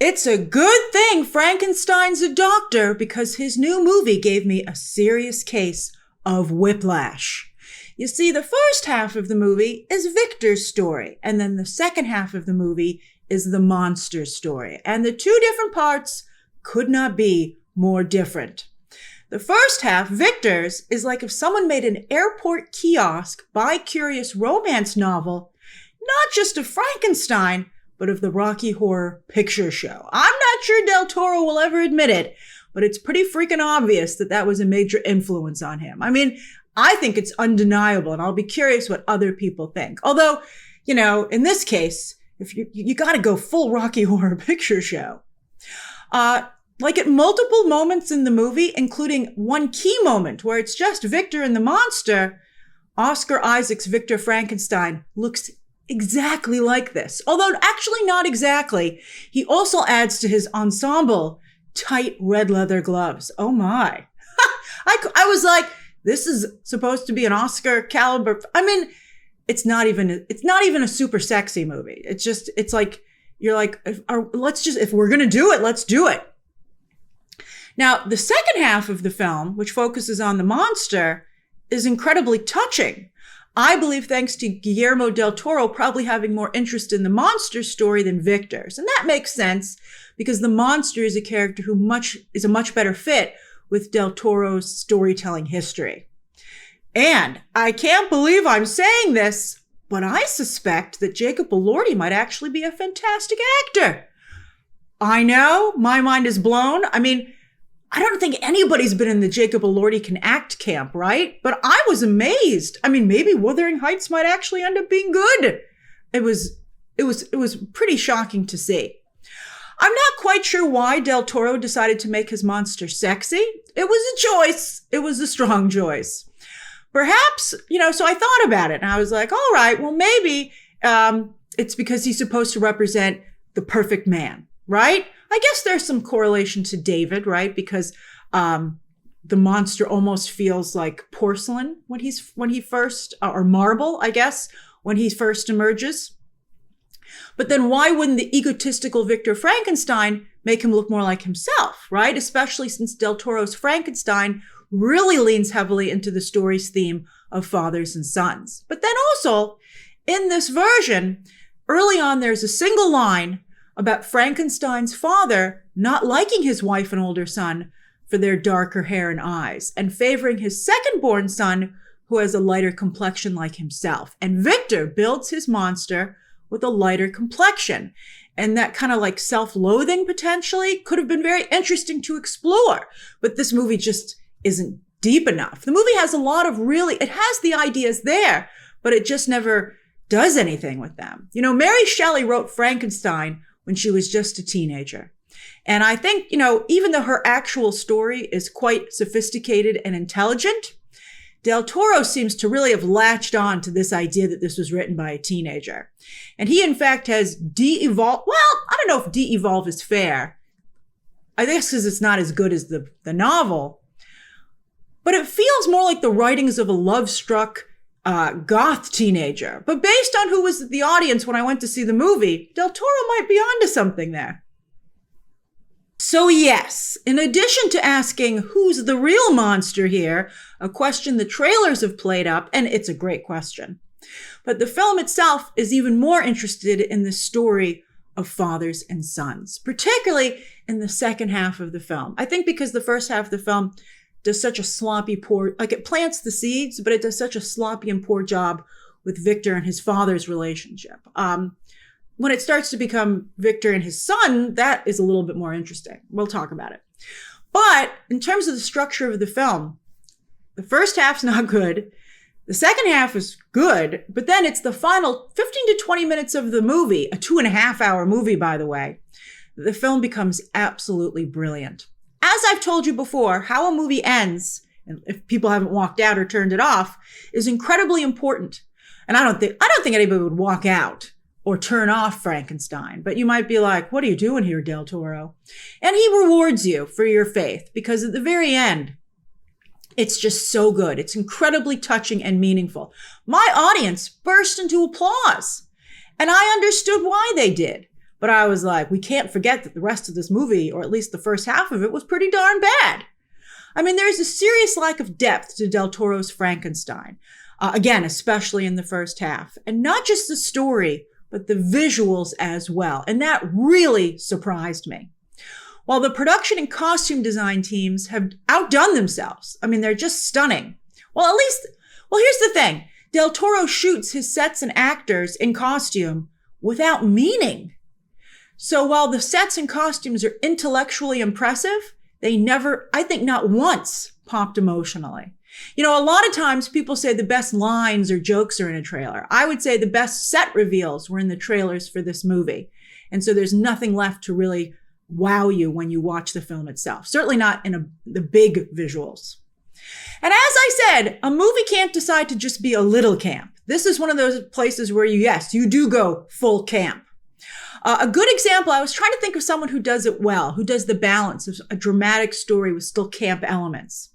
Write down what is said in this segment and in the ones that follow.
It's a good thing Frankenstein's a doctor because his new movie gave me a serious case of whiplash. You see, the first half of the movie is Victor's story, and then the second half of the movie is the monster's story. And the two different parts could not be more different. The first half, Victor's, is like if someone made an airport kiosk bi-curious romance novel, not just of Frankenstein, but of the Rocky Horror Picture Show. I'm not sure Del Toro will ever admit it, but it's pretty freaking obvious that that was a major influence on him. I mean, I think it's undeniable, and I'll be curious what other people think. Although, you know, in this case, if you got to go full Rocky Horror Picture Show. Like at multiple moments in the movie, including one key moment where it's just Victor and the monster, Oscar Isaac's Victor Frankenstein looks exactly like this. Although actually not exactly. He also adds to his ensemble tight red leather gloves. Oh my. I was like, this is supposed to be an Oscar caliber. I mean, it's not even a super sexy movie. It's like, you're like, if we're going to do it, let's do it. Now, the second half of the film, which focuses on the monster, is incredibly touching. I believe thanks to Guillermo Del Toro probably having more interest in the monster story than Victor's. And that makes sense because the monster is a character who is a much better fit with Del Toro's storytelling history. And I can't believe I'm saying this, but I suspect that Jacob Elordi might actually be a fantastic actor. I know, my mind is blown. I mean, I don't think anybody's been in the Jacob Elordi can act camp, right? But I was amazed. I mean, maybe Wuthering Heights might actually end up being good. It was pretty shocking to see. I'm not quite sure why Del Toro decided to make his monster sexy. It was a choice. It was a strong choice. Perhaps, so I thought about it and I was like, all right, well, maybe it's because he's supposed to represent the perfect man, right? I guess there's some correlation to David, right? Because the monster almost feels like porcelain when he first, or marble, I guess, when he first emerges. But then why wouldn't the egotistical Victor Frankenstein make him look more like himself, right? Especially since Del Toro's Frankenstein really leans heavily into the story's theme of fathers and sons. But then also, in this version, early on, there's a single line about Frankenstein's father not liking his wife and older son for their darker hair and eyes and favoring his second-born son who has a lighter complexion like himself. And Victor builds his monster with a lighter complexion. And that kind of like self-loathing potentially could have been very interesting to explore. But this movie just isn't deep enough. The movie has a lot of it has the ideas there, but it just never does anything with them. Mary Shelley wrote Frankenstein when she was just a teenager. And I think, even though her actual story is quite sophisticated and intelligent, Del Toro seems to really have latched on to this idea that this was written by a teenager. And he, in fact, has de-evolved. Well, I don't know if de-evolve is fair. I guess because it's not as good as the novel. But it feels more like the writings of a love-struck goth teenager. But based on who was the audience when I went to see the movie, Del Toro might be onto something there. So yes, in addition to asking who's the real monster here, a question the trailers have played up, and it's a great question. But the film itself is even more interested in the story of fathers and sons, particularly in the second half of the film. I think because the first half of the film does such a sloppy, it plants the seeds, but it does such a sloppy and poor job with Victor and his father's relationship. When it starts to become Victor and his son, that is a little bit more interesting. We'll talk about it. But in terms of the structure of the film, the first half's not good. The second half is good, but then it's the final 15 to 20 minutes of the movie, a 2.5-hour movie, by the way. The film becomes absolutely brilliant. As I've told you before, how a movie ends, and if people haven't walked out or turned it off, is incredibly important. And I don't think anybody would walk out or turn off Frankenstein, but you might be like, what are you doing here, Del Toro? And he rewards you for your faith because at the very end, it's just so good. It's incredibly touching and meaningful. My audience burst into applause, and I understood why they did. But I was like, we can't forget that the rest of this movie, or at least the first half of it, was pretty darn bad. I mean, there's a serious lack of depth to Del Toro's Frankenstein. Again, especially in the first half. And not just the story, but the visuals as well. And that really surprised me. While the production and costume design teams have outdone themselves, I mean, they're just stunning. Well, here's the thing. Del Toro shoots his sets and actors in costume without meaning. So while the sets and costumes are intellectually impressive, they never, I think not once, popped emotionally. You know, a lot of times people say the best lines or jokes are in a trailer. I would say the best set reveals were in the trailers for this movie. And so there's nothing left to really wow you when you watch the film itself. Certainly not in the big visuals. And as I said, a movie can't decide to just be a little camp. This is one of those places where you do go full camp. A good example, I was trying to think of someone who does it well, who does the balance of a dramatic story with still camp elements.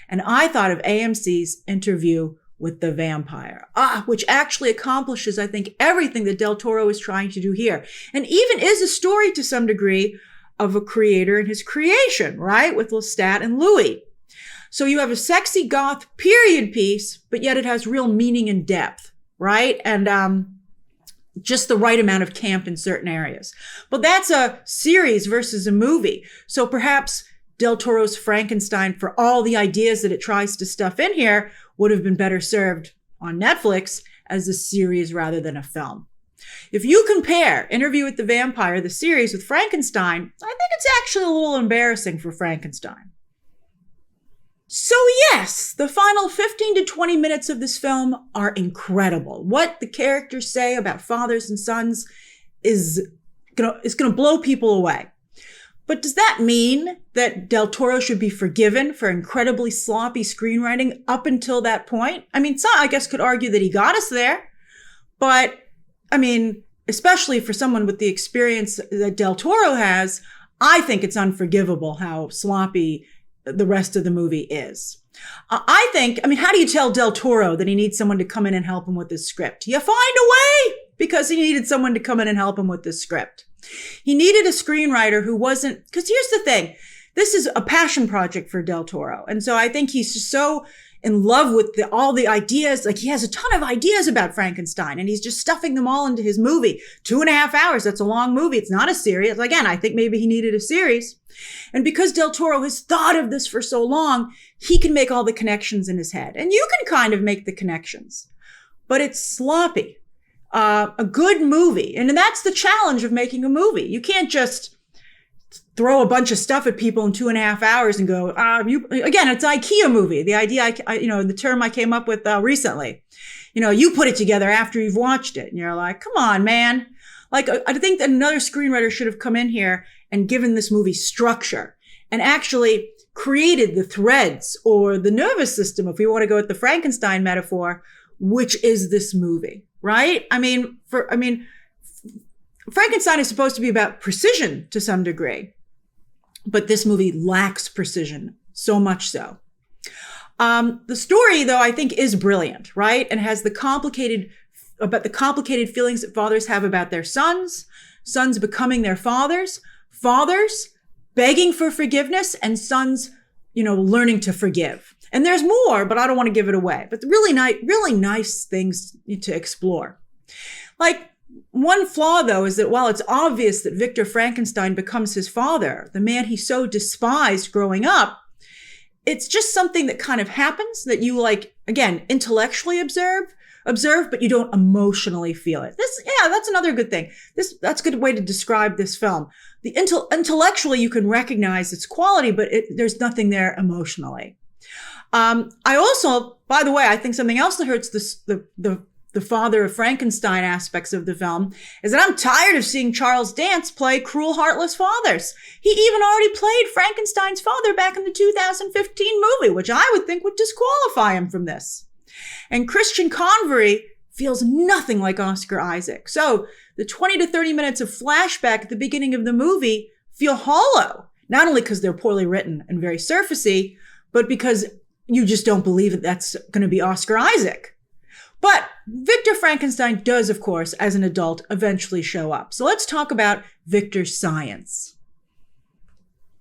And I thought of AMC's Interview with the Vampire, which actually accomplishes, I think, everything that Del Toro is trying to do here. And even is a story to some degree of a creator and his creation, right? With Lestat and Louis. So you have a sexy goth period piece, but yet it has real meaning and depth, right? And just the right amount of camp in certain areas. But that's a series versus a movie. So perhaps Del Toro's Frankenstein, for all the ideas that it tries to stuff in here, would have been better served on Netflix as a series rather than a film. If you compare Interview with the Vampire, the series, with Frankenstein, I think it's actually a little embarrassing for Frankenstein. So yes, the final 15 to 20 minutes of this film are incredible. What the characters say about fathers and sons is gonna blow people away. But does that mean that Del Toro should be forgiven for incredibly sloppy screenwriting up until that point? I mean, some, I guess, could argue that he got us there. But, I mean, especially for someone with the experience that Del Toro has, I think it's unforgivable how sloppy the rest of the movie is. I think, I mean, how do you tell Del Toro that he needs someone to come in and help him with his script? You find a way, because he needed someone to come in and help him with this script. He needed a screenwriter who wasn't, because here's the thing, this is a passion project for Del Toro. And so I think he's just so in love with all the ideas. Like, he has a ton of ideas about Frankenstein, and he's just stuffing them all into his movie. 2.5 hours. That's a long movie. It's not a series. Again, I think maybe he needed a series. And because Del Toro has thought of this for so long, he can make all the connections in his head. And you can kind of make the connections, but it's sloppy. A good movie. And that's the challenge of making a movie. You can't just throw a bunch of stuff at people in 2.5 hours and go, again, it's an IKEA movie. The idea, the term I came up with recently, you put it together after you've watched it and you're like, come on, man. Like, I think that another screenwriter should have come in here and given this movie structure and actually created the threads or the nervous system, if we want to go with the Frankenstein metaphor, which is this movie, right? Frankenstein is supposed to be about precision to some degree, but this movie lacks precision, so much so. The story, though, I think is brilliant, right? And has the complicated feelings that fathers have about their sons becoming their fathers begging for forgiveness, and sons, learning to forgive. And there's more, but I don't want to give it away. But really nice things to explore. Like, one flaw, though, is that while it's obvious that Victor Frankenstein becomes his father, the man he so despised growing up, it's just something that kind of happens that you, again, intellectually observe, but you don't emotionally feel it. That's another good thing. That's a good way to describe this film. Intellectually, you can recognize its quality, but there's nothing there emotionally. I also, by the way, I think something else that hurts the father of Frankenstein aspects of the film is that I'm tired of seeing Charles Dance play cruel, heartless fathers. He even already played Frankenstein's father back in the 2015 movie, which I would think would disqualify him from this. And Christian Convery feels nothing like Oscar Isaac. So the 20 to 30 minutes of flashback at the beginning of the movie feel hollow, not only because they're poorly written and very surfacey, but because you just don't believe that that's going to be Oscar Isaac. But Victor Frankenstein does, of course, as an adult, eventually show up. So let's talk about Victor's science.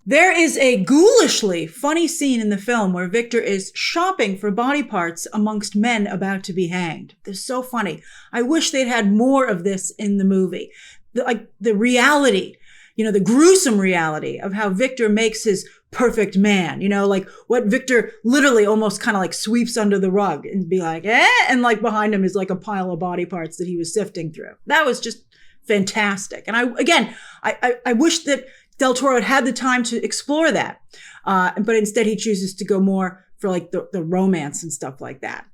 There is a ghoulishly funny scene in the film where Victor is shopping for body parts amongst men about to be hanged. They're so funny. I wish they'd had more of this in the movie. The reality, the gruesome reality of how Victor makes his perfect man, like what Victor literally almost kind of like sweeps under the rug and be like, and like behind him is like a pile of body parts that he was sifting through. That was just fantastic. And I wish that Del Toro had the time to explore that. But instead he chooses to go more for like the romance and stuff like that.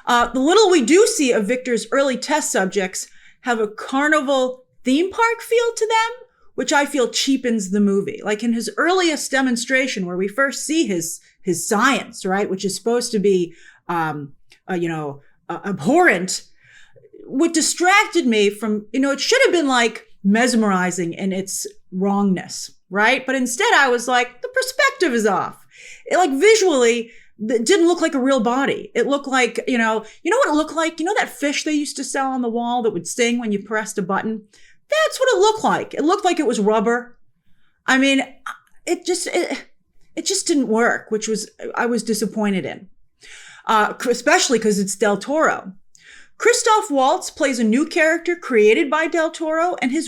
The little we do see of Victor's early test subjects have a carnival theme park feel to them, which I feel cheapens the movie. Like in his earliest demonstration where we first see his science, right? Which is supposed to be, abhorrent. What distracted me from, it should have been like mesmerizing in its wrongness, right? But instead I was like, the perspective is off. Visually, it didn't look like a real body. It looked like, you know what it looked like? That fish they used to sell on the wall that would sing when you pressed a button? That's what it looked like. It looked like it was rubber. I mean, it just didn't work, I was disappointed in, especially because it's Del Toro. Christoph Waltz plays a new character created by Del Toro, and his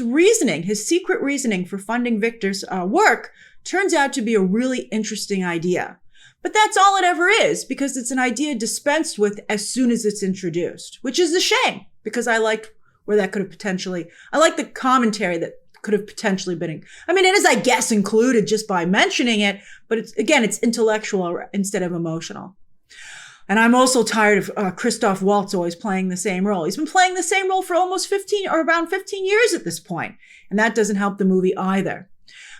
secret reasoning for funding Victor's work turns out to be a really interesting idea. But that's all it ever is, because it's an idea dispensed with as soon as it's introduced, which is a shame, because I liked where that could have I like the commentary that could have potentially been, it is, I guess, included just by mentioning it, but it's intellectual instead of emotional. And I'm also tired of Christoph Waltz always playing the same role. He's been playing the same role for almost around 15 years at this point, and that doesn't help the movie either.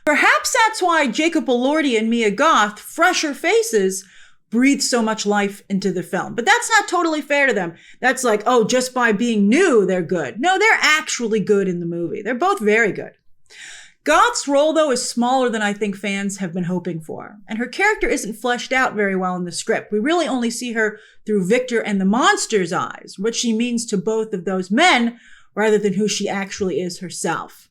Perhaps that's why Jacob Elordi and Mia Goth, fresher faces, breathe so much life into the film. But that's not totally fair to them. That's like, just by being new, they're good. No, they're actually good in the movie. They're both very good. Goth's role, though, is smaller than I think fans have been hoping for. And her character isn't fleshed out very well in the script. We really only see her through Victor and the monster's eyes, what she means to both of those men, rather than who she actually is herself.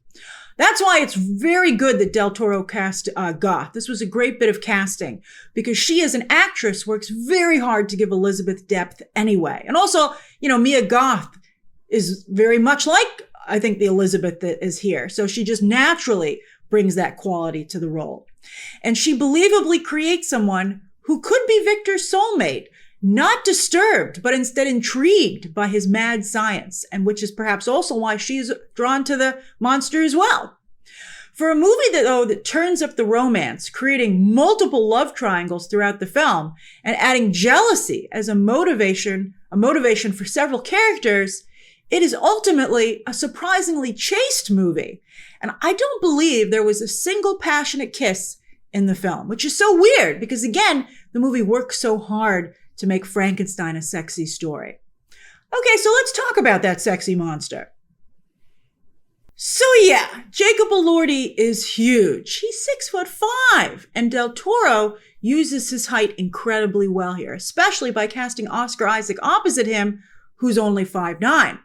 That's why it's very good that Del Toro cast Goth. This was a great bit of casting, because she as an actress works very hard to give Elizabeth depth anyway. And also, Mia Goth is very much like, I think, the Elizabeth that is here. So she just naturally brings that quality to the role. And she believably creates someone who could be Victor's soulmate, not disturbed, but instead intrigued by his mad science, and which is perhaps also why she's drawn to the monster as well. For a movie that turns up the romance, creating multiple love triangles throughout the film and adding jealousy as a motivation for several characters, it is ultimately a surprisingly chaste movie. And I don't believe there was a single passionate kiss in the film, which is so weird because, again, the movie works so hard to make Frankenstein a sexy story. Okay, so let's talk about that sexy monster. So yeah, Jacob Elordi is huge. He's 6'5", and Del Toro uses his height incredibly well here, especially by casting Oscar Isaac opposite him, who's only 5'9".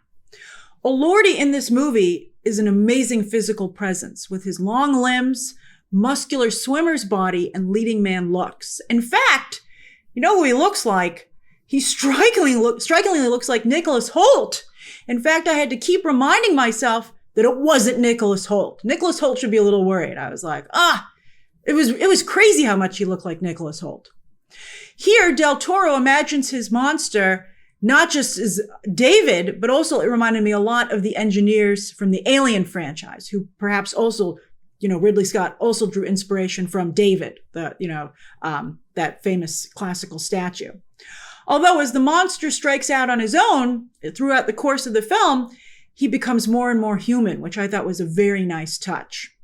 Elordi in this movie is an amazing physical presence with his long limbs, muscular swimmer's body, and leading man looks. In fact, you know who he looks like? He strikingly looks like Nicholas Hoult. In fact, I had to keep reminding myself that it wasn't Nicholas Hoult. Nicholas Hoult should be a little worried. I was like, it was crazy how much he looked like Nicholas Hoult. Here, Del Toro imagines his monster not just as David, but also it reminded me a lot of the engineers from the Alien franchise, who perhaps also, Ridley Scott also drew inspiration from David, that famous classical statue. Although as the monster strikes out on his own throughout the course of the film, he becomes more and more human, which I thought was a very nice touch.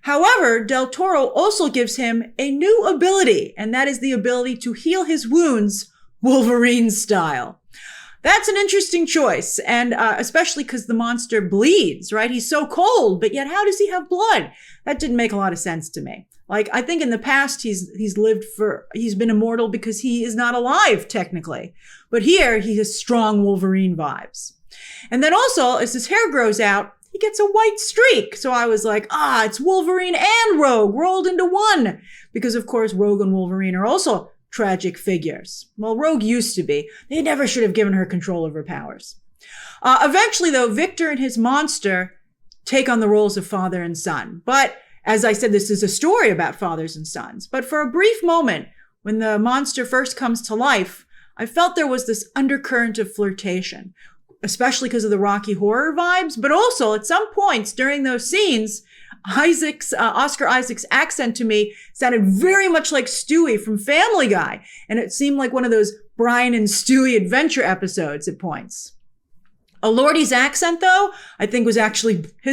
However, Del Toro also gives him a new ability, and that is the ability to heal his wounds Wolverine style. That's an interesting choice. And especially because the monster bleeds, right? He's so cold, but yet how does he have blood? That didn't make a lot of sense to me. Like, I think in the past, he's been immortal because he is not alive, technically. But here, he has strong Wolverine vibes. And then also, as his hair grows out, he gets a white streak. So I was like, it's Wolverine and Rogue rolled into one. Because, of course, Rogue and Wolverine are also tragic figures. Well, Rogue used to be. They never should have given her control of her powers. Eventually, though, Victor and his monster take on the roles of father and son. But as I said, this is a story about fathers and sons. But for a brief moment, when the monster first comes to life, I felt there was this undercurrent of flirtation, especially because of the Rocky Horror vibes. But also, at some points during those scenes, Oscar Isaac's accent to me sounded very much like Stewie from Family Guy. And it seemed like one of those Brian and Stewie adventure episodes at points. Elordi's accent, though, I think his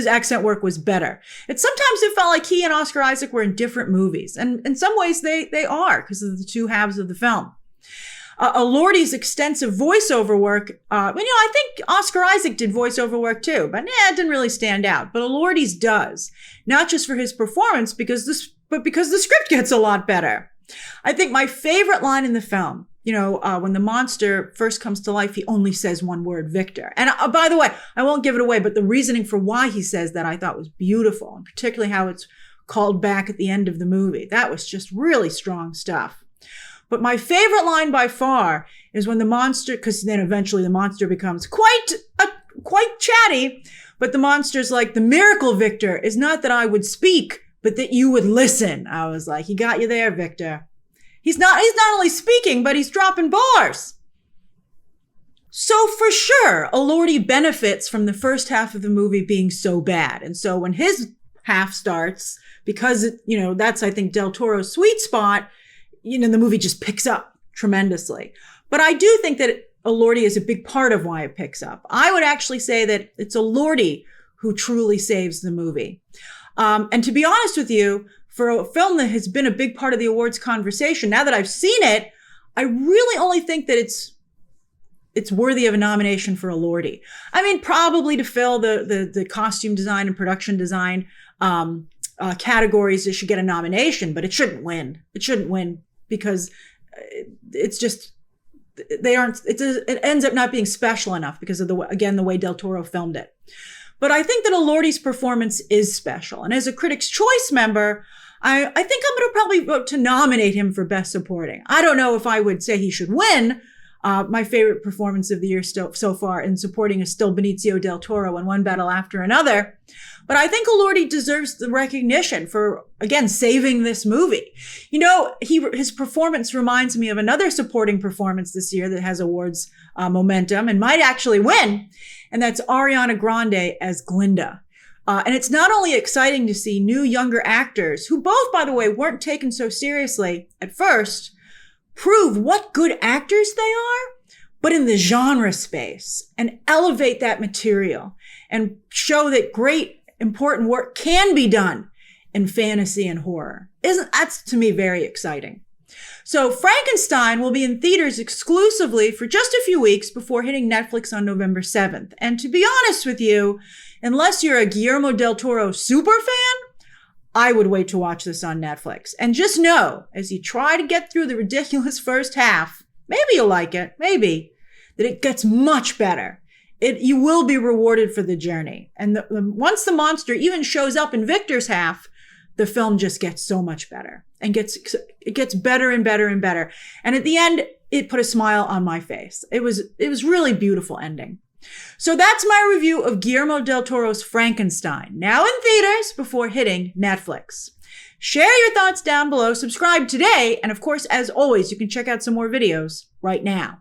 accent work was better. Sometimes it felt like he and Oscar Isaac were in different movies. And in some ways they are because of the two halves of the film. Elordi's extensive voiceover work, I think Oscar Isaac did voiceover work too, but it didn't really stand out. But Elordi's does, not just for his performance, but because the script gets a lot better. I think my favorite line in the film, when the monster first comes to life, he only says one word, Victor. And by the way, I won't give it away, but the reasoning for why he says that I thought was beautiful, and particularly how it's called back at the end of the movie. That was just really strong stuff. But my favorite line by far is when the monster, because then eventually the monster becomes quite chatty, but the monster's like, the miracle, Victor, is not that I would speak, but that you would listen. I was like, he got you there, Victor. He's not only speaking, but he's dropping bars. So for sure, Elordi benefits from the first half of the movie being so bad. And so when his half starts, because, that's, I think, Del Toro's sweet spot, the movie just picks up tremendously. But I do think that Elordi is a big part of why it picks up. I would actually say that it's Elordi who truly saves the movie. And to be honest with you, for a film that has been a big part of the awards conversation, now that I've seen it, I really only think that it's worthy of a nomination for Elordi. I mean, probably to fill the costume design and production design categories, it should get a nomination, but it shouldn't win. It shouldn't win because it's just, it ends up not being special enough because of the way Del Toro filmed it. But I think that Elordi's performance is special. And as a Critics' Choice member, I think I'm going to probably vote to nominate him for Best Supporting. I don't know if I would say he should win. My favorite performance of the year so far in supporting is still Benicio del Toro in One Battle After Another. But I think Elordi deserves the recognition for, again, saving this movie. His performance reminds me of another supporting performance this year that has awards momentum and might actually win. And that's Ariana Grande as Glinda. And it's not only exciting to see new younger actors, who both, by the way, weren't taken so seriously at first, prove what good actors they are, but in the genre space, and elevate that material and show that great, important work can be done in fantasy and horror. That's to me very exciting. So Frankenstein will be in theaters exclusively for just a few weeks before hitting Netflix on November 7th. And to be honest with you, unless you're a Guillermo Del Toro super fan, I would wait to watch this on Netflix. And just know, as you try to get through the ridiculous first half, maybe you'll like it, maybe, that it gets much better. You will be rewarded for the journey. And once the monster even shows up in Victor's half, the film just gets so much better and it gets better and better and better. And at the end, it put a smile on my face. It was really beautiful ending. So that's my review of Guillermo Del Toro's Frankenstein, now in theaters before hitting Netflix. Share your thoughts down below, subscribe today, and of course, as always, you can check out some more videos right now.